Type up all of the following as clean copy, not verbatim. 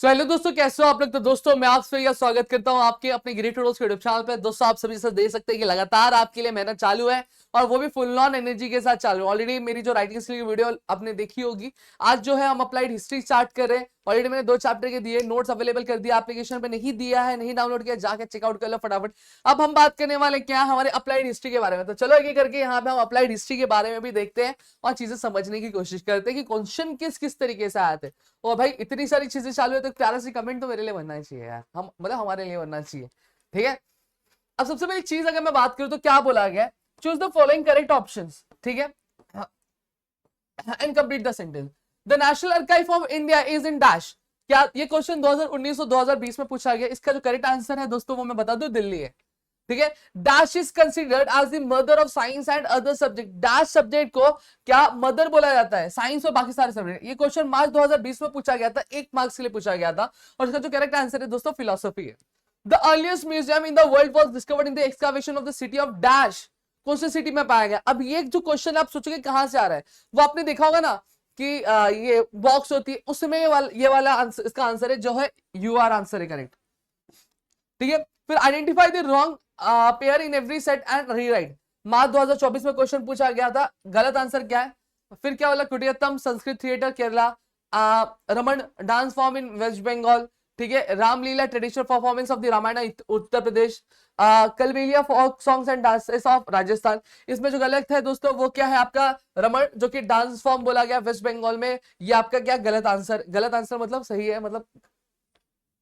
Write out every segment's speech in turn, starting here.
Hello दोस्तों, कैसे हो आप लोग। तो दोस्तों मैं आप सभी का स्वागत करता हूं आपके अपने ग्रेट हीरोज के यूट्यूब चैनल पे। दोस्तों आप सभी से देख सकते हैं कि लगातार आपके लिए मेहनत चालू है और वो भी फुल ऑन एनर्जी के साथ चालू है। ऑलरेडी मेरी जो राइटिंग स्किल की वीडियो आपने देखी होगी, आज जो है हम अप्लाइड हिस्ट्री स्टार्ट कर रहे हैं। ऑलरेडी मैंने 2 चैप्टर के दिए, नोट्स अवेलेबल कर दिया एप्लीकेशन पे। नहीं दिया है, नहीं डाउनलोड किया, जाके चेकआउट कर लो फटाफट। अब हम बात करने वाले क्या हमारे अप्लाइड हिस्ट्री के बारे में। तो चलो एक करके यहाँ पे हम अप्लाइड हिस्ट्री के बारे में भी देखते हैं और चीजें समझने की कोशिश करते हैं कि क्वेश्चन किस किस तरीके से आए थे। और भाई इतनी सारी चीजें चालू है तो प्यारा सी कमेंट तो मेरे लिए बनना चाहिए यार, हम मतलब हमारे लिए बनना चाहिए। ठीक है, अब सबसे पहली चीज अगर मैं बात करूं तो क्या बोला गया, choose the following correct options. ठीक है, and complete the sentence. The national archive of India is in dash. क्या ये क्वेश्चन 2019 और 2020 में पूछा गया। इसका जो करेक्ट आंसर है दोस्तों वो मैं बता दूं, दिल्ली है। ठीक है, dash is considered as the mother of science and other subject. Dash subject को क्या मदर बोला जाता है, साइंस और बाकी सारे सब्जेक्ट। ये क्वेश्चन मार्च 2020 में पूछा गया था, 1 मार्क्स के लिए पूछा गया था। और इसका जो करेक्ट आंसर है दोस्तों फिलोसफी है। The earliest museum in the world was discovered in the excavation of the city of dash. कौन सी सिटी में पाया गया। अब ये जो क्वेश्चन आप सोचोगे कहां से आ रहा है, वो आपने देखा होगा ना कि ये बॉक्स होती है उसमें ये वाला आंसर, इसका आंसर है जो है यू आर आंसर है करेक्ट। ठीक है, फिर identify the wrong pair in every set and rewrite. March 2024 में क्वेश्चन पूछा गया था, गलत आंसर क्या है। फिर क्या बोला, Kutiyattam Sanskrit theatre Kerala, Ramman dance form in West Bengal. ठीक है, Ramlila traditional performance of the Ramayana Uttar Pradesh, Kalbelia folk songs and dances of Rajasthan. इसमें जो गलत है दोस्तों वो क्या है आपका रमन, जो कि डांस फॉर्म बोला गया वेस्ट बंगाल में। ये आपका क्या गलत आंसर, गलत आंसर मतलब सही है, मतलब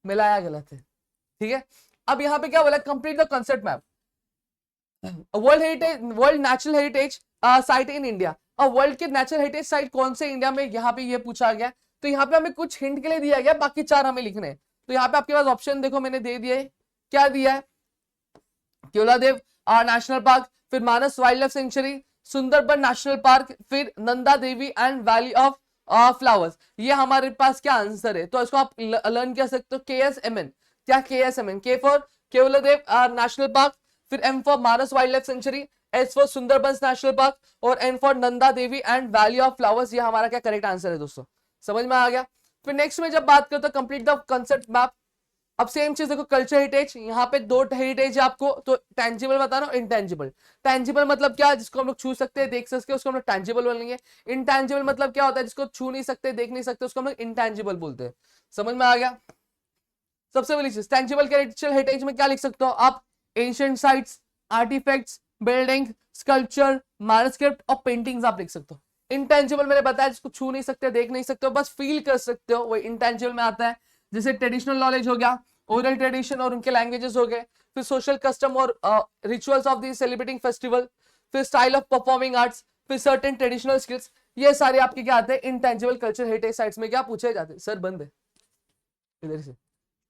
मिलाया गलत है। ठीक है, अब यहां पे क्या बोला, complete the concept map. World natural heritage site in India. और वर्ल्ड के नेचुरल हेरिटेज साइट कौन से इंडिया में, यहाँ पे ये पूछा गया। तो यहाँ पे हमें कुछ हिंट के लिए दिया गया, बाकी 4 हमें लिखने हैं। तो यहाँ पे आपके पास ऑप्शन देखो मैंने दे दिए, क्या दिया है, केवलादेव नेशनल पार्क, फिर Manas wildlife sanctuary, Sundarban national park, फिर Nanda Devi and valley of flowers. ये हमारे पास क्या आंसर है। तो इसको आप लर्न कर सकते हो, KSMN। क्या KSMN, के फॉर केवलादेव नेशनल पार्क, फिर M for Manas wildlife century, S for Sundarbans national park और N for Nanda Devi and valley of flowers. ये हमारा क्या करेक्ट आंसर है दोस्तों, समझ में आ गया। फिर नेक्स्ट में जब बात करते हैं कंप्लीट द कंसेप्ट मैप। अब सेम चीज देखो, कल्चर हेरिटेज, यहाँ पे 2 हेरिटेज है आपको। तो टेंजिबल बता रहा हूँ, इंटेंजिबल। टेंजिबल मतलब क्या, जिसको हम लोग छू सकते हैं देख सकते हैं उसको हम लोग टेंजिबल बोलेंगे। इंटेंजिबल मतलब क्या होता है, जिसको छू नहीं सकते देख नहीं सकते उसको हम लोग इंटेंजिबल बोलते हैं। समझ में आ गया। सबसे पहली चीज टेंजिबल कल्चरल हेरिटेज में क्या लिख सकते हो आप, ancient sites, artifacts, building, sculpture, manuscript और पेंटिंग्स आप लिख सकते हो। इंटेंजिबल मैंने बताया जिसको छू नहीं सकते देख नहीं सकते हो, बस फील कर सकते हो, वो इंटेंजिबल में आता है। जैसे ट्रेडिशनल नॉलेज हो गया, ओरल ट्रेडिशन और उनके लैंग्वेजेस हो गए, फिर सोशल कस्टम और rituals of the celebrating festival, फिर स्टाइल ऑफ परफॉर्मिंग आर्ट्स, फिर सर्टेन ट्रेडिशनल स्किल्स। ये सारे आपके क्या आते हैं, इंटेंजिबल कल्चर हेरिटेज साइट्स में क्या पूछे जाते हैं। सर बंद है इधर से,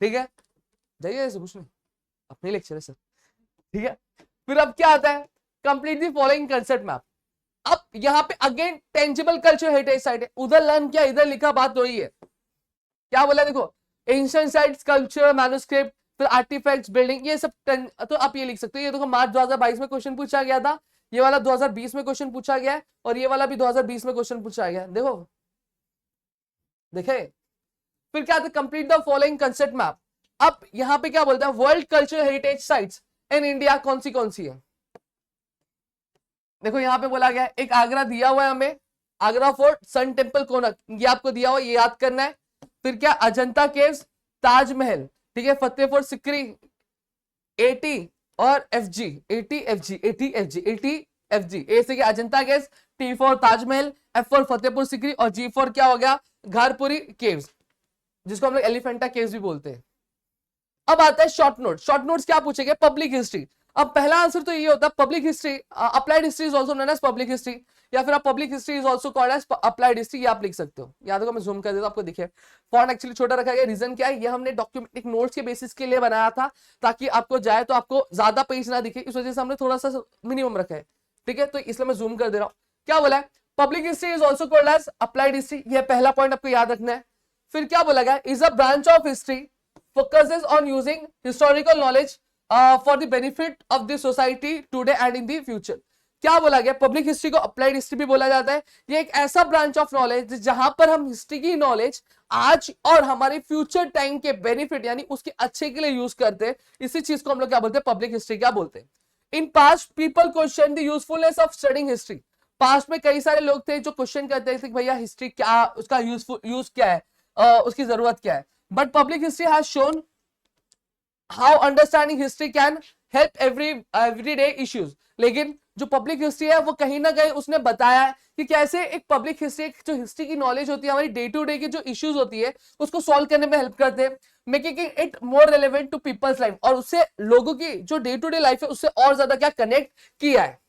ठीक है, जाइए ऐसे कुछ नहीं, अपने लेक्चर है सर। ठीक है, फिर अब क्या आता है, complete the following concept map. अब यहाँ पे again tangible culture heritage site है, उधर लर्न किया इधर लिखा, बात वही है। क्या बोला देखो, एंशिएंट साइट्स, कल्चर, मैन्युस्क्रिप्ट, फिर आर्टिफैक्ट्स, बिल्डिंग, ये सब तो आप ये लिख सकते हो। ये देखो मार्च 2022 में क्वेश्चन पूछा गया था, ये वाला 2020 में क्वेश्चन पूछा गया है और ये वाला भी 2020 में क्वेश्चन पूछा गया। देखो देखे, फिर क्या था, complete the following concept map. अब यहां पे क्या बोलता है, world culture heritage sites in India कौन सी है। देखो यहां पे बोला गया है, एक आगरा दिया हुआ है हमें, आगरा फोर्ट, सन टेम्पल, कोनक, ये आपको दिया हुआ, ये याद करना है। फिर क्या, अजंता केव्स, ताजमहल, ठीक है, फतेहपुर सिकरी, एटी और FG, एटी FG, ए से क्या Ajanta caves, T for Taj Mahal, F for Fatehpur Sikri और G फॉर क्या हो गया, घरपुरी केव्स, जिसको हम लोग एलिफेंटा केव्स भी बोलते हैं। अब आता है शॉर्ट नोट। शॉर्ट नोट्स क्या पूछेंगे, पब्लिक हिस्ट्री। अब पहला आंसर तो ये होता है public history, applied history is also known as public history, या फिर आप public history is also called as applied history, ये आप लिख सकते हो। याद होगा, मैं जूम कर देता हूं आपको, दिखे फॉन्ट एक्चुअली छोटा रखा गया। रीजन क्या है, ये हमने डॉक्यूमेंट नोट्स के बेसिस के लिए बनाया था, ताकि आपको जाए तो आपको ज्यादा पेज ना दिखे, इस वजह से हमने थोड़ा सा मिनिमम रखा है। ठीक है, तो इसलिए मैं जूम कर दे रहा हूँ। क्या बोला है, public history is also called as applied history, ये पहला पॉइंट आपको याद रखना है। फिर क्या बोला गया, is a branch of history focuses on using historical knowledge for the benefit of the society today and in the future। क्या बोला गया, पब्लिक हिस्ट्री को अप्लाइड हिस्ट्री भी बोला जाता है। ये एक ऐसा ब्रांच ऑफ नॉलेज जहां पर हम हिस्ट्री की नॉलेज आज और हमारे फ्यूचर टाइम के बेनिफिट यानी उसके अच्छे के लिए यूज करते हैं। इसी चीज को हम लोग क्या बोलते हैं, पब्लिक हिस्ट्री क्या बोलते हैं। In past people question the usefulness of studying history. Past में कई सारे लोग थे जो क्वेश्चन करते थे भैया हिस्ट्री क्या, उसका यूज क्या है, उसकी जरूरत क्या है। But public history has shown how understanding history can help everyday issues. लेकिन जो पब्लिक हिस्ट्री है वो कहीं ना कहीं उसने बताया है कि कैसे एक पब्लिक हिस्ट्री, जो हिस्ट्री की नॉलेज होती है हमारी डे टू डे की जो इश्यूज होती है उसको सॉल्व करने में हेल्प करते हैं, making it more relevant to people's life, और उससे लोगों की जो डे टू डे लाइफ है उससे और ज्यादा क्या कनेक्ट किया है।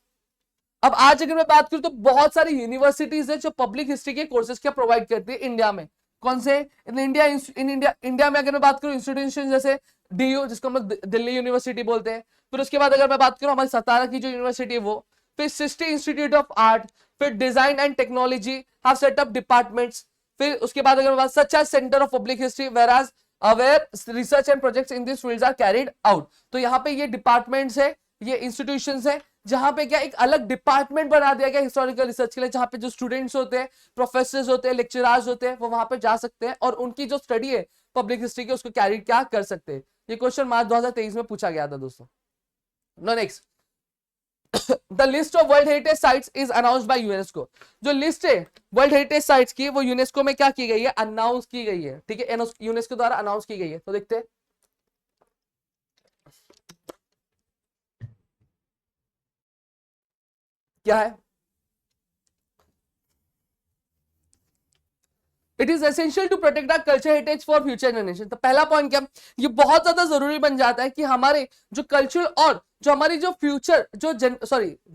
अब आज अगर मैं बात करूं तो बहुत सारी यूनिवर्सिटीज है जो पब्लिक हिस्ट्री के कोर्सेज क्या प्रोवाइड करती है इंडिया में। कौन से, इन इंडिया में अगर मैं बात करूं इंस्टीट्यूशन जैसे डीयू जिसको हम लोग दिल्ली यूनिवर्सिटी बोलते हैं, फिर उसके बाद अगर मैं बात करूं हमारी सतारा की जो यूनिवर्सिटी है वो, फिर सिस्टी इंस्टीट्यूट ऑफ आर्ट, फिर design and technology have set up departments, फिर उसके बाद अगर मैं बात such as centre of public history where research and projects in this fields are carried out. तो यहाँ पे ये डिपार्टमेंट्स है, ये इंस्टीट्यूशंस है जहां पे क्या एक अलग डिपार्टमेंट बना दिया गया हिस्टोरिकल रिसर्च के लिए, जहां पे जो स्टूडेंट्स होते हैं, प्रोफेसर्स होते हैं, लेक्चरर्स होते हैं, वो वहां पे जा सकते हैं और उनकी जो स्टडी है पब्लिक हिस्ट्री की उसको कैरी क्या कर सकते हैं। ये क्वेश्चन मार्च 2023 में पूछा गया था दोस्तों। No next, the list of world heritage sites is announced by UNESCO. जो लिस्ट है वर्ल्ड हेरिटेज साइट्स की वो यूनेस्को में क्या की गई है, अनाउंस की गई है। ठीक है, यूनेस्को द्वारा अनाउंस की गई है। तो देखते हैं क्या है। It is essential to protect our culture heritage for future generation. तो पहला पॉइंट क्या, ये बहुत ज्यादा जरूरी बन जाता है कि हमारे जो कल्चर और जो हमारी जो फ्यूचर जो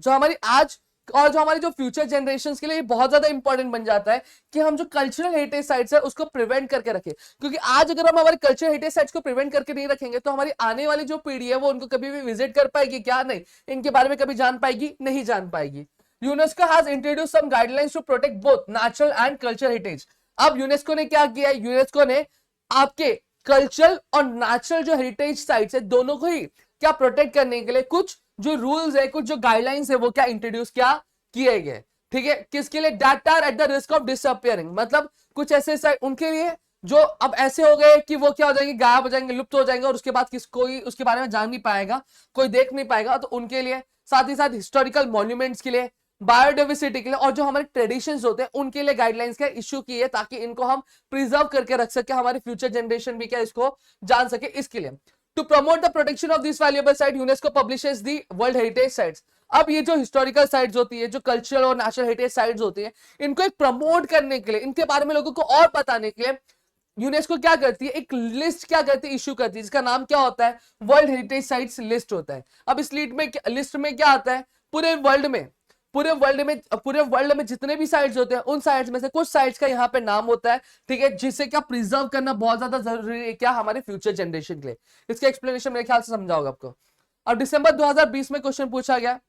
हमारी आज और जो हमारी जो फ्यूचर जनरेशंस के लिए बहुत ज्यादा इंपॉर्टेंट बन जाता है कि हम जो कल्चरल हेरिटेज साइट्स है उसको प्रिवेंट करके रखें। क्योंकि आज अगर हम हमारे कल्चरल हेरिटेज साइट्स को प्रिवेंट करके नहीं रखेंगे तो हमारी आने वाली जो पीढ़ी है वो उनको कभी भी विजिट कर पाएगी क्या, नहीं, इनके बारे में कभी जान पाएगी, नहीं जान पाएगी। UNESCO has introduce some guidelines to protect both natural and cultural heritage. अब यूनेस्को ने क्या किया है, यूनेस्को ने आपके कल्चरल और नेचुरल जो हेरिटेज साइट्स है दोनों को ही क्या प्रोटेक्ट करने के लिए कुछ जो रूल्स है, कुछ जो गाइडलाइंस है वो क्या इंट्रोड्यूस क्या किए गए। ठीक है, किसके लिए, that are at the risk of disappearing, मतलब कुछ ऐसे साइट उनके लिए जो अब ऐसे हो गए कि वो क्या हो जाएंगे, गायब हो जाएंगे, लुप्त हो जाएंगे और उसके बाद कोई उसके बारे में जान नहीं पाएगा, कोई देख नहीं पाएगा। तो उनके लिए, साथ ही साथ हिस्टोरिकल मॉन्यूमेंट्स के लिए, बायोडाइवर्सिटी के लिए और जो हमारे ट्रेडिशंस होते हैं उनके लिए गाइडलाइंस का इश्यू की है ताकि इनको हम प्रिजर्व करके रख सके, हमारी फ्यूचर जनरेशन भी क्या इसको जान सके। इसके लिए to promote the protection of this valuable site UNESCO publishes the world heritage sites. अब ये जो हिस्टोरिकल साइट्स होती है, जो कल्चरल और नेशनल हेरिटेज साइट्स होती है, इनको एक प्रमोट करने के लिए, इनके बारे में लोगों को और बताने के लिए यूनेस्को क्या करती है, एक लिस्ट क्या करती है, इश्यू करती है, जिसका नाम क्या होता है, वर्ल्ड हेरिटेज साइट्स लिस्ट होता है। अब इस लिस्ट में क्या आता है, पूरे वर्ल्ड में जितने भी साइट्स होते हैं उन साइट्स में से कुछ साइट्स का यहाँ पे नाम होता है। ठीक है, जिसे क्या प्रिजर्व करना बहुत ज्यादा जरूरी है क्या, हमारे फ्यूचर जनरेशन के लिए। इसका एक्सप्लेनेशन मेरे ख्याल से समझा होगा आपको। और दिसंबर 2020 में क्वेश्चन पूछा गया,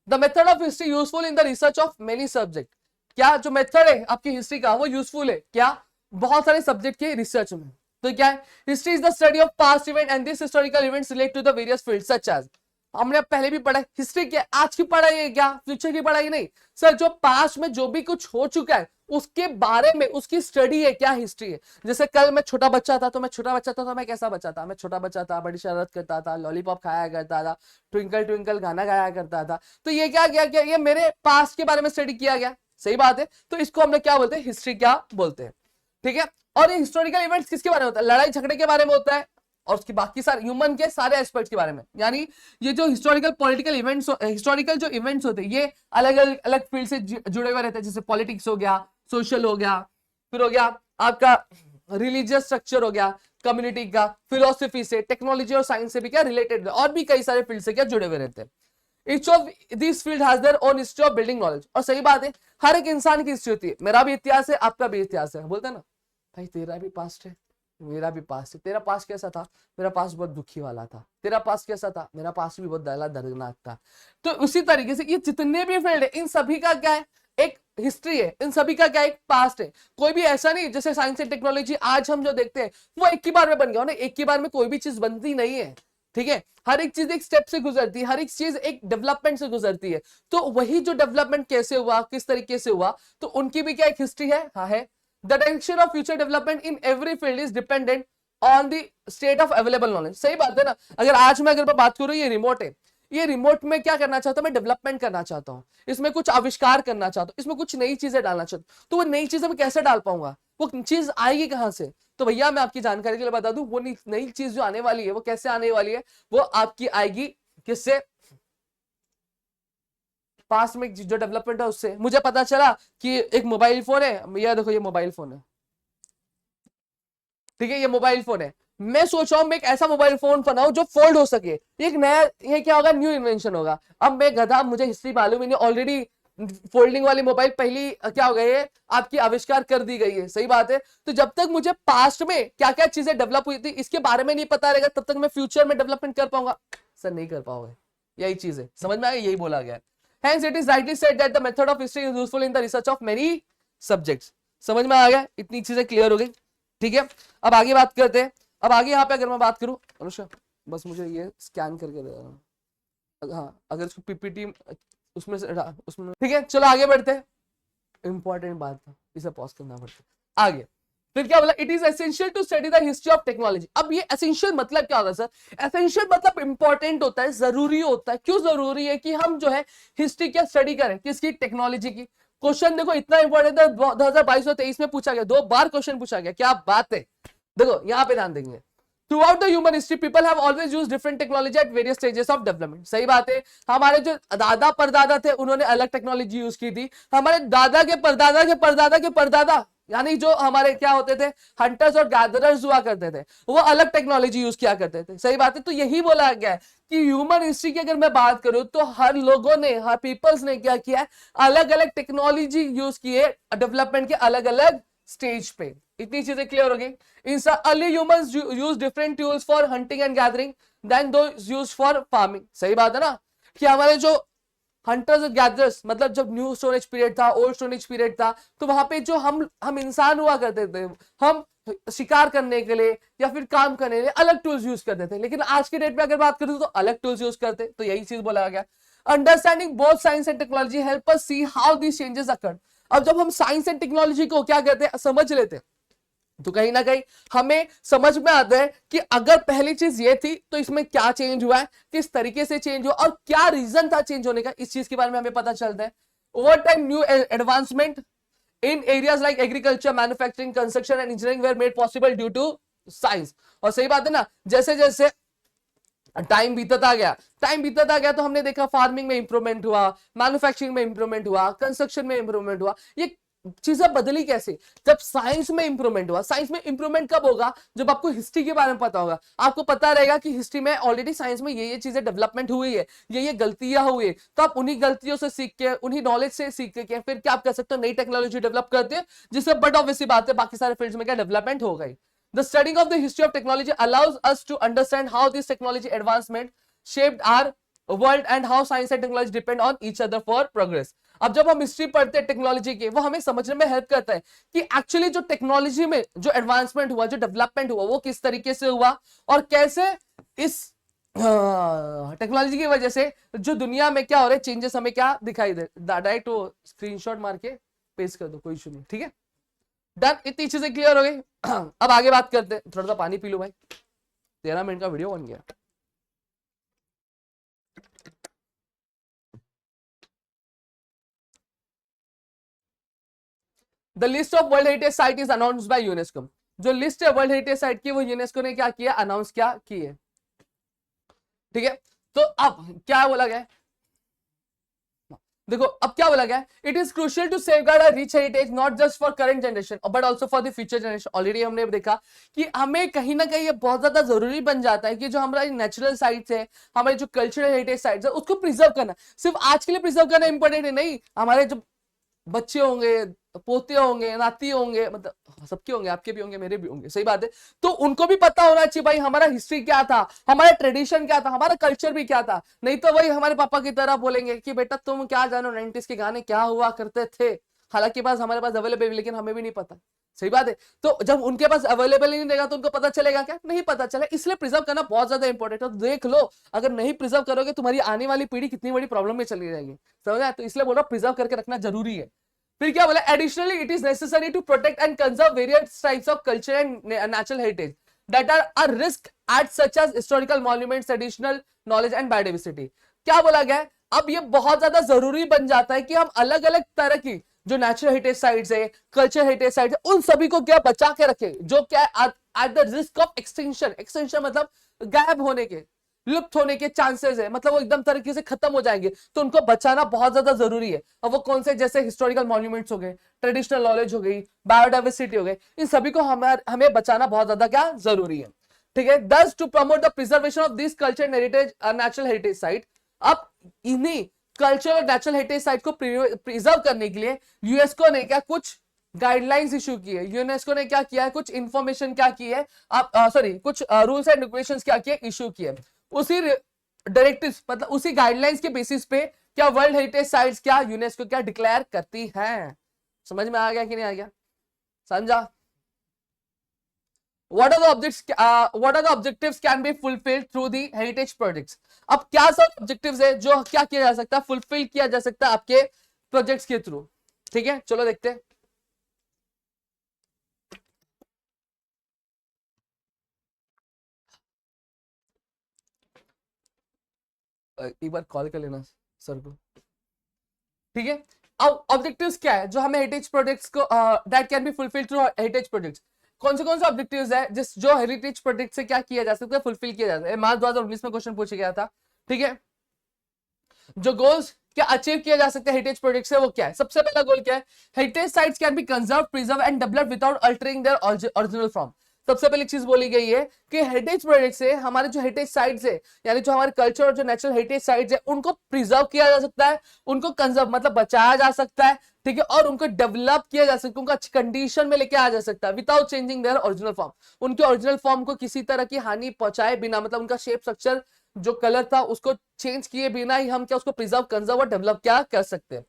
the method of history useful in the research of many subject. क्या जो मेथड है आपकी हिस्ट्री का वो यूजफुल है क्या बहुत सारे सब्जेक्ट के रिसर्च में। तो क्या है, history is the study of past event and this historical events relate to the various field such as. हमने पहले भी पढ़ा, हिस्ट्री क्या आज की पढ़ाई है क्या, फ्यूचर की पढ़ाई नहीं सर, जो पास्ट में जो भी कुछ हो चुका है उसके बारे में उसकी स्टडी है क्या, हिस्ट्री है। जैसे कल मैं छोटा बच्चा था तो मैं कैसा बच्चा था, मैं छोटा बच्चा था, बड़ी शरारत करता था, लॉलीपॉप खाया करता था, ट्विंकल ट्विंकल गाना गाया करता था। तो ये क्या क्या ये मेरे पास्ट के बारे में स्टडी किया गया, सही बात है। तो इसको हम लोग क्या बोलते हैं, हिस्ट्री क्या बोलते हैं। ठीक है, और ये हिस्टोरिकल इवेंट्स किसके बारे में होता है, लड़ाई झगड़े के बारे में होता है और उसकी बाकी सारे ह्यूमन के सारे एस्पेक्ट्स के बारे में। यानी ये जो हिस्टोरिकल पॉलिटिकल इवेंट्स, हिस्टोरिकल जो इवेंट्स होते हैं ये अलग अलग फील्ड से जुड़े हुए रहते हैं। जैसे पॉलिटिक्स हो गया, सोशल हो गया, फिर हो गया आपका रिलीजियस स्ट्रक्चर हो गया, कम्युनिटी का, फिलोसफी से, टेक्नोलॉजी और साइंस से भी क्या रिलेटेड, और भी कई सारे फील्ड से क्या जुड़े हुए रहते हैं। Each of these field has their own history of building knowledge। और सही बात है, हर एक इंसान की हिस्ट्री होती है, मेरा भी इतिहास है, आपका भी इतिहास है। बोलते हैं ना भाई तेरा भी पास्ट है, मेरा भी पास्ट है। तेरा पास्ट कैसा था, मेरा पास्ट बहुत दुखी वाला था। तेरा पास्ट कैसा था, मेरा पास्ट भी बहुत दर्दनाक था। तो उसी तरीके से ये जितने भी फील्ड है इन सभी का क्या है, एक हिस्ट्री है, इन सभी का क्या एक पास्ट है। कोई भी ऐसा नहीं जैसे साइंस एंड टेक्नोलॉजी आज हम जो देखते हैं वो एक ही बार में बन गया ना, एक ही बार में कोई भी चीज बनती नहीं है। ठीक है, हर एक चीज एक स्टेप से गुजरती है, हर एक चीज एक डेवलपमेंट से गुजरती है। तो वही जो डेवलपमेंट कैसे हुआ, किस तरीके से हुआ, तो उनकी भी क्या एक हिस्ट्री है। हाँ है। The direction of future development in every field is dependent on the state of available knowledge. सही बात है ना। अगर आज मैं बात करूं, ये रिमोट है, ये रिमोट में क्या करना चाहता हूं मैं, डेवलपमेंट करना चाहता हूं, इसमें कुछ आविष्कार करना चाहता हूं, इसमें कुछ नई चीजें डालना चाहता हूं, तो वो नई चीजें मैं कैसे डाल पाऊंगा, वो चीज आएगी कहां से। तो भैया मैं आपकी जानकारी के लिए बता दूं, वो नई चीज जो आने वाली है वो कैसे आने वाली है, वो आपकी आएगी किससे, पास में जो डेवलपमेंट है उससे। मुझे पता चला कि एक मोबाइल फोन है, ये देखो ये मोबाइल फोन है, ठीक है, ये मोबाइल फोन है, मैं सोच रहा हूं मैं एक ऐसा मोबाइल फोन बनाऊं जो फोल्ड हो सके, एक नया, ये क्या होगा, न्यू इन्वेंशन होगा। अब मैं गधा, मुझे हिस्ट्री मालूम ही नहीं, ऑलरेडी फोल्डिंग वाली मोबाइल पहली क्या हो गई है, आपकी आविष्कार कर दी गई है। सही बात है। तो जब तक मुझे पास्ट में क्या क्या चीजें डेवलप हुई थी इसके बारे में नहीं पता रहेगा, तब तक मैं फ्यूचर में डेवलपमेंट कर पाऊंगा, सर नहीं कर पाओगे। यही चीज है, समझ में आया, यही बोला गया है। Hence it is rightly said that the method of history is useful in the research of many subjects। समझ में आ गया, इतनी चीजें क्लियर हो गई। ठीक है, अब आगे बात करते हैं। अब आगे यहाँ पे अगर मैं बात करूं, अनुष्का बस मुझे ये स्कैन करके दे देना, हाँ अगर उसको पीपीटी उसमें से उसमें, ठीक है चलो आगे बढ़ते हैं। इंपॉर्टेंट बात था, इसे पॉज करना पड़ता आगे। फिर क्या बोला, it is essential to study the history of technology. अब ये एसेंशियल मतलब क्या होता है सर, एसेंशियल मतलब इंपॉर्टेंट होता है, जरूरी होता है। क्यों जरूरी है कि हम जो है हिस्ट्री क्या स्टडी करें, किसकी, टेक्नोलॉजी की। क्वेश्चन देखो इतना इंपॉर्टेंट है, 2022 और 23 में पूछा गया, 2 बार क्वेश्चन पूछा गया, क्या बात है। देखो यहाँ पे ध्यान देंगे, throughout the human history people have always used different technology at various stages of development. सही बात है, हमारे जो दादा परदादा थे उन्होंने अलग टेक्नोलॉजी यूज की थी, हमारे दादा के परदादा के परदादा के परदादा, यानी जो हमारे क्या होते थे, हंटर्स और गैदरर्स हुआ करते थे, वो अलग टेक्नोलॉजी यूज किया करते थे। सही बात है। तो यही बोला गया है कि ह्यूमन हिस्ट्री की अगर मैं बात करूं तो हर लोगों ने, हर पीपल्स ने क्या किया है, अलग अलग टेक्नोलॉजी यूज की है डेवलपमेंट के अलग अलग स्टेज पे। इतनी चीजें क्लियर हो गई। In early humans use different tools for hunting and gathering then those used for farming. सही बात है ना, कि हमारे जो हंटर्स और गैदरर्स, मतलब जब न्यू स्टोरेज पीरियड था, ओल्ड स्टोरेज पीरियड था, तो वहां पे जो हम इंसान हुआ करते थे, हम शिकार करने के लिए या फिर काम करने के लिए अलग टूल्स यूज करते थे, लेकिन आज के डेट में अगर बात करूं तो अलग टूल्स यूज करते। तो यही चीज बोला गया। Understanding both science and technology help us see how these changes occurred. अब जब हम साइंस एंड टेक्नोलॉजी को क्या कहते हैं, समझ लेते हैं, तो कहीं ना कहीं हमें समझ में आता है कि अगर पहली चीज ये थी तो इसमें क्या चेंज हुआ है, किस तरीके से चेंज हुआ और क्या रीजन था चेंज होने का, इस चीज के बारे में हमें पता चलता है। Over time new advancement in areas like agriculture, manufacturing, construction and engineering were made possible due to science. और सही बात है ना, जैसे जैसे टाइम बीतता गया तो हमने देखा फार्मिंग में इंप्रूवमेंट हुआ, मैन्युफैक्चरिंग में इंप्रूवमेंट हुआ, कंस्ट्रक्शन में इंप्रूवमेंट हुआ। ये चीजें बदली कैसे, जब साइंस में इंप्रूवमेंट हुआ। साइंस में इंप्रूवमेंट कब होगा, जब आपको हिस्ट्री के बारे में पता होगा, आपको पता रहेगा कि हिस्ट्री में ऑलरेडी साइंस में ये चीजें डेवलपमेंट हुई है, ये गलतियां हुई है, तो आप उन्हीं गलतियों से सीख के, उन्हीं नॉलेज से सीख के फिर क्या आप कर सकते हो, नई टेक्नोलॉजी डेवलप करते हैं, जिससे बट ऑब्वियसली बात है बाकी सारे फील्ड्स में क्या डेवलपमेंट हो गई। The studying of the history of technology allows us to understand how this technology advancement shaped our world and how science and technology depend on each other for progress। अब जब हम history पढ़ते हैं technology की, वो हमें समझने में हेल्प करता है कि एक्चुअली जो टेक्नोलॉजी में जो एडवांसमेंट हुआ, जो डेवलपमेंट हुआ, वो किस तरीके से हुआ और कैसे इस टेक्नोलॉजी की वजह से जो दुनिया में क्या हो रहा है, चेंजेस हमें क्या दिखाई दे। डायरेक्ट वो स्क्रीनशॉट मार के पेस्ट कर दो, कोई इशू नहीं। ठीक है, डन, इतनी चीजें क्लियर हो गई। अब आगे बात करते हैं, थोड़ा सा पानी पी लो भाई, 13 मिनट का वीडियो बन गया। The list of world heritage site is announced by UNESCO. जो लिस्ट है वर्ल्ड हेरिटेज साइट की, वो यूनेस्को ने क्या किया, अनाउंस क्या की है। ठीक है, तो अब क्या बोला गया, देखो अब क्या बोला गया, it is crucial to safeguard a rich heritage not just for current generation but also for the future generation. Already हमने देखा कि हमें कहीं ना कहीं ये बहुत ज्यादा जरूरी बन जाता है कि जो हमारी नेचुरल साइट्स है, हमारे जो कल्चरल हेरिटेज साइट्स है, उसको प्रिजर्व करना। सिर्फ आज के लिए प्रिजर्व करना इंपॉर्टेंट है, नहीं, हमारे जो बच्चे होंगे, पोते होंगे, नाती होंगे, मतलब सबके होंगे, आपके भी होंगे, मेरे भी होंगे। सही बात है। तो उनको भी पता होना चाहिए भाई हमारा हिस्ट्री क्या था, हमारा ट्रेडिशन क्या था, हमारा कल्चर भी क्या था। नहीं तो वही हमारे पापा की तरह बोलेंगे कि बेटा तुम क्या जानो 90s के गाने क्या हुआ करते थे, हालांकि हमारे पास अवेलेबल, लेकिन हमें भी नहीं पता। सही बात है। तो जब उनके पास अवेलेबल ही नहीं रहेगा तो उनको पता चलेगा क्या? नहीं पता चला। इसलिए प्रिजर्व करना बहुत ज्यादा इंपॉर्टेंट है। तो देख लो, अगर नहीं प्रिजर्व करोगे तुम्हारी आने वाली पीढ़ी कितनी बड़ी प्रॉब्लम में चली जाएगी, समझा? तो इसलिए बोल रहा प्रिजर्व करके रखना जरूरी है। फिर क्या बोला, additionally it is necessary to protect and conserve various types of culture and natural heritage that are a risk at such as historical monuments, traditional knowledge and biodiversity. क्या बोला गया है? अब ये बहुत ज्यादा जरूरी बन जाता है कि हम अलग अलग तरह की जो नेचुरल हेरिटेज साइट्स है, कल्चर हेरिटेज साइट्स है, उन सभी को क्या बचा के रखे, जो क्या eight the risk of extinction. Extinction मतलब गायब होने के, लुप्त होने के चांसेस है, मतलब वो एकदम तरीके से खत्म हो जाएंगे, तो उनको बचाना बहुत ज्यादा जरूरी है। अब वो कौन से? जैसे हिस्टोरिकल मॉन्यूमेंट्स हो गए, ट्रेडिशनल नॉलेज हो गई, बायोडाइवर्सिटी हो गई, इन सभी को हमें बचाना बहुत ज्यादा क्या जरूरी है। ठीक है, thus to promote the preservation of this culture and heritage natural heritage site. अब इन्हीं कल्चर और नेचुरल हेरिटेज साइट को प्रिजर्व करने के लिए यूनेस्को ने क्या कुछ गाइडलाइंस इशू की है। यूनेस्को ने क्या किया है, कुछ इंफॉर्मेशन क्या की है, आप सॉरी कुछ रूल्स एंड रेगुलेशंस क्या किए, इशू किए। उसी डायरेक्टिव्स मतलब उसी गाइडलाइंस के बेसिस पे क्या वर्ल्ड हेरिटेज साइट्स क्या यूनेस्को क्या डिक्लेयर करती है। समझ में आ गया कि नहीं आ गया? समझा? What are the objectives can be fulfilled through the heritage projects? अब क्या सब ऑब्जेक्टिव्स है जो क्या किया जा सकता है, फुलफिल किया जा सकता है आपके प्रोजेक्ट्स के थ्रू। ठीक है, चलो देखते हैं। एक बार कॉल कर लेना सर को। ठीक है, अब ऑब्जेक्टिव्स क्या है जो हमें हेरिटेज प्रोजेक्ट्स को that can be fulfilled through heritage projects. कौन से ऑब्जेक्टिव्स है जिस जो हेरिटेज प्रोजेक्ट से क्या किया जा सकता है, फुलफिल किया जा सकता है। मार्च 2019 में क्वेश्चन पूछा गया था। ठीक है, जो गोल्स क्या अचीव किया जा सकता है हेरिटेज प्रोजेक्ट से, वो क्या है? सबसे पहला गोल क्या है? Heritage sites can be conserve, preserve and develop without altering their original form. सबसे पहली चीज बोली गई है कि हेरिटेज प्रोजेक्ट से हमारे जो हेरिटेज साइट्स है, यानी जो हमारे कल्चर और जो नेचुरल हेरिटेज साइट्स है, उनको प्रिजर्व किया जा सकता है, उनको कंजर्व मतलब बचाया जा सकता है। ठीक है, और उनको डेवलप किया जा सकता है, उनको अच्छी कंडीशन में लेके आ जा सकता है without changing their original form. उनके ओरिजिनल फॉर्म को किसी तरह की हानि पहुंचाए बिना, मतलब उनका शेप स्ट्रक्चर जो कलर था उसको चेंज किए बिना ही हम क्या उसको प्रिजर्व, कंजर्व और डेवलप क्या कर सकते हैं।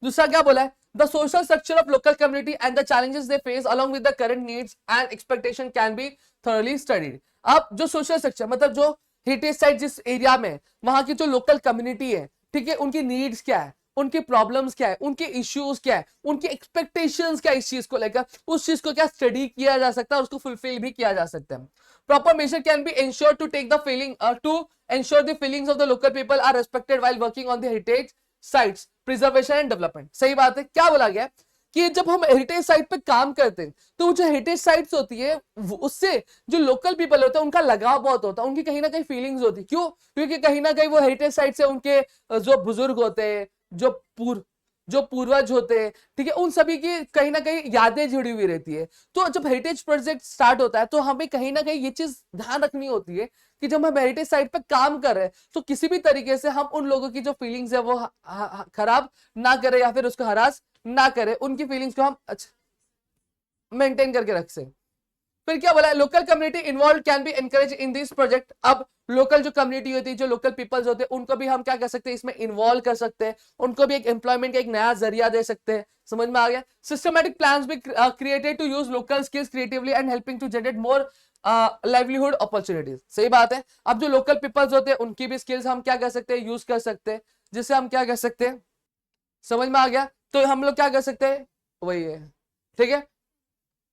दूसरा क्या बोला है? The social structure of local community and the challenges they face along with the current needs and expectation can be thoroughly studied. अब जो सोशल स्ट्रक्चर मतलब जो हेरिटेज साइट जिस एरिया में, वहां की जो लोकल कम्युनिटी है, ठीक है, उनकी नीड्स क्या है, उनकी प्रॉब्लम्स क्या है, उनके इश्यूज क्या है, उनकी एक्सपेक्टेशंस क्या है, इस चीज को लेकर उस चीज को क्या स्टडी किया जा सकता है, उसको फुलफिल भी किया जा सकता है। Proper measure can be ensured to take the feeling to ensure the feelings of the local people are respected while working on the heritage sites preservation and development। सही बात है। क्या बोला गया कि जब हम हेरिटेज साइट पे काम करते हैं तो जो हेरिटेज साइट्स होती है उससे जो लोकल पीपल होते हैं उनका लगाव बहुत होता है, उनकी कहीं ना कहीं फीलिंग्स होती है। क्यों? क्योंकि कहीं ना कहीं वो हेरिटेज साइट से उनके जो बुजुर्ग होते हैं, जो पूर्वज होते हैं, ठीक है, उन सभी की कहीं ना कहीं यादें जुड़ी हुई रहती है। तो जब हेरिटेज प्रोजेक्ट स्टार्ट होता है तो हमें कहीं ना कहीं ये चीज ध्यान रखनी होती है कि जब हम हेरिटेज साइट पे काम कर रहे हैं तो किसी भी तरीके से हम उन लोगों की जो फीलिंग्स है वो खराब ना करें या फिर उसको हरास ना करें, उनकी फीलिंग्स को हम मेंटेन करके रख सकें। फिर क्या बोला है? Local community involve can be encourage in this project. अब लोकल जो कम्युनिटी होती है, जो लोकल पीपल्स होते हैं, उनको भी हम क्या कर सकते हैं, इसमें इन्वॉल्व कर सकते हैं, उनको भी एक एम्प्लॉयमेंट का एक नया जरिया दे सकते हैं। समझ में आ गया? Systematic plans be created to use local skills creatively and helping to generate more livelihood opportunities. सही बात है। अब जो लोकल पीपल्स होते हैं उनकी भी स्किल्स हम क्या कर सकते हैं, यूज कर सकते हैं, जिससे हम क्या कर सकते हैं, समझ में आ गया? तो हम लोग क्या कर सकते हैं, वही है, ठीक है,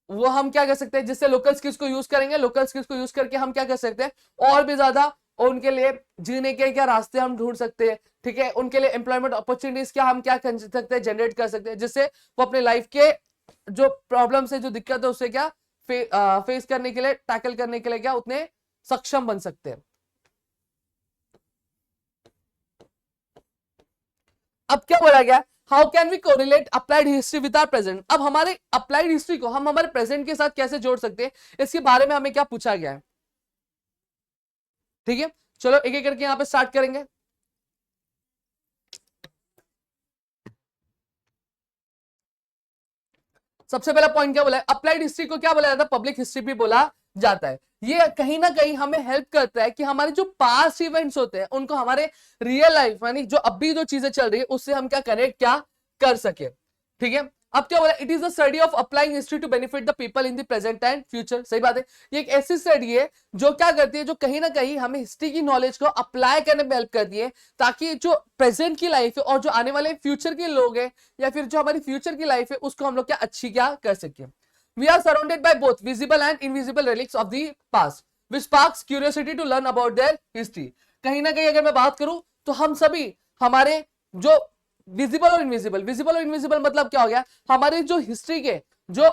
वो हम क्या कर सकते हैं, जिससे लोकल स्किल्स को यूज करेंगे, लोकल स्किल्स को यूज करके हम क्या कर सकते हैं और भी ज्यादा उनके लिए जीने के क्या रास्ते हम ढूंढ सकते हैं। ठीक है, उनके लिए एम्प्लॉयमेंट अपॉर्चुनिटीज क्या हम क्या कर सकते हैं, जनरेट कर सकते हैं, जिससे वो अपने लाइफ के जो प्रॉब्लम्स है, जो दिक्कत है, उससे क्या फेस करने के लिए, टैकल करने के लिए क्या उतने सक्षम बन सकते हैं। अब क्या बोला गया? How can we correlate applied history with our present. अब हमारे अप्लाइड हिस्ट्री को हम हमारे प्रेजेंट के साथ कैसे जोड़ सकते हैं, इसके बारे में हमें क्या पूछा गया है। ठीक है, चलो एक एक करके यहां पे स्टार्ट करेंगे। सबसे पहला पॉइंट क्या बोला है? अप्लाइड हिस्ट्री को क्या बोला जाता है? पब्लिक हिस्ट्री भी बोला जाता है। ये कहीं ना कहीं हमें हेल्प करता है कि हमारे जो पास्ट इवेंट्स होते हैं उनको हमारे रियल लाइफ यानी जो अभी जो चीजें चल रही है उससे हम क्या कनेक्ट क्या कर सके। ठीक है, अब क्या बोला, it is the study of applying history to benefit the people in the present and future. सही बात है, ये एक ऐसी स्टडी है जो क्या करती है, जो कहीं ना कहीं हमें हिस्ट्री की नॉलेज को अप्लाई करने में हेल्प करती है, ताकि जो प्रेजेंट की लाइफ है और जो आने वाले फ्यूचर के लोग हैं या फिर जो हमारी फ्यूचर की लाइफ है उसको हम लोग क्या अच्छी क्या कर सके। We are surrounded by both visible and invisible relics of the past which sparks curiosity to learn about their history. कहीं ना कहीं अगर मैं बात करूं तो हम सभी हमारे जो विजिबल और इनविजिबल मतलब क्या हो गया, हमारे जो हिस्ट्री के जो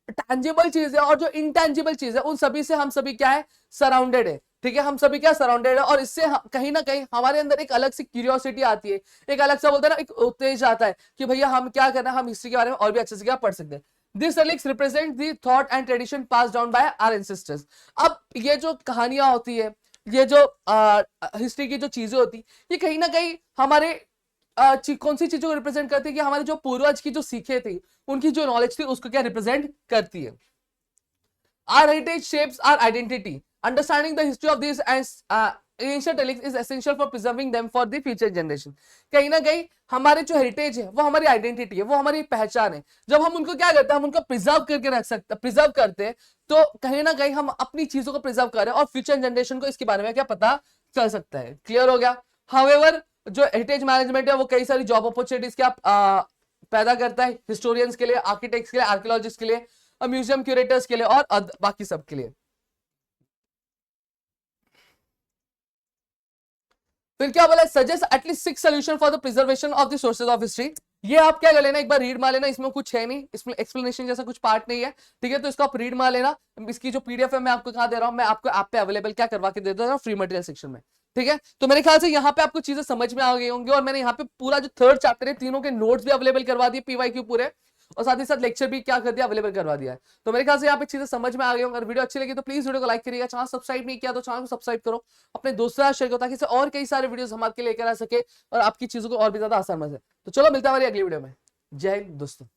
टैंजिबल चीज है और जो इनटैंजिबल चीज है उन सभी से हम सभी क्या है, सराउंडेड है। ठीक है, हम सभी क्या सराउंडेड है, और इससे कहीं ना कहीं हमारे अंदर एक अलग सी क्यूरियोसिटी आती है, एक अलग सा बोलते हैं ना, एक उत्तेज आता है कि भैया हम क्या करना है, हम हिस्ट्री के बारे में और भी अच्छे से क्या पढ़ सकते हैं। This relics represent the thought and tradition passed down by our ancestors। अब ये जो कहानियां होती है, ये जो हिस्ट्री की जो चीजें होती, ये कहीं ना कहीं हमारे कौन सी चीजों को रिप्रेजेंट करती है, कि हमारे जो पूर्वज की जो सीखे थी, उनकी जो नॉलेज थी, उसको क्या रिप्रेजेंट करती है। Our heritage shapes our identity. Understanding the history of these ancient relics is essential for preserving them for the future generation। कहीं ना कहीं हमारे जो हेरिटेज है वो हमारी आइडेंटिटी है, वो हमारी पहचान है। जब हम उनको क्या करते हैं, हम उनको प्रिजर्व करके रख सकते, प्रिजर्व करते हैं, तो कहीं ना कहीं हम अपनी चीजों को प्रिजर्व कर रहे हैं और फ्यूचर जनरेशन को इसके बारे में क्या पता चल सकता है। क्लियर हो गया। हाउएवर जो हेरिटेज मैनेजमेंट है वो कई सारी जॉब अपॉर्चुनिटीज क्या पैदा करता है, हिस्टोरियंस के लिए, आर्किटेक्ट्स के लिए, आर्कियोलॉजिस्ट के लिए, म्यूजियम क्यूरेटर्स के लिए और बाकी सब के लिए। फिर क्या बोला, suggest at least 6 solution for the preservation of the sources of history. ये आप क्या कर लेना, एक बार रीड मार लेना, इसमें कुछ है नहीं, इसमें एक्सप्लेनेशन जैसा कुछ पार्ट नहीं है। ठीक है, तो इसको आप रीड मार लेना। इसकी जो पीडीएफ है मैं आपको कहां दे रहा हूं, मैं आपको ऐप पे अवेलेबल क्या करवा के दे दे रहा हूं, फ्री मटेरियल सेक्शन में। ठीक है, तो मेरे ख्याल से यहाँ पे आपको चीजें समझ में आ गई होंगी, और मैंने यहाँ पे पूरा जो 3rd चैप्टर है तीनों के नोट्स भी अवेलेबल करवा दिए, पीवाईक्यू पूरे, और साथ ही साथ लेक्चर भी क्या कर दिया, अवेलेबल करवा दिया है। तो मेरे ख्याल से यहाँ पे चीजें समझ में आ गई होंगी। अगर वीडियो अच्छी लगी तो प्लीज वीडियो को लाइक करिएगा, चैनल सब्सक्राइब नहीं किया तो चैनल को सब्सक्राइब करो, अपने दोस्तों के साथ शेयर करो, ताकि और कई सारे वीडियोस हम आपके लेकर आ सके और आपकी चीजों को और भी ज्यादा आसान बन सके। तो चलो मिलता है हमारी अगली वीडियो में। जय हिंद दोस्तों।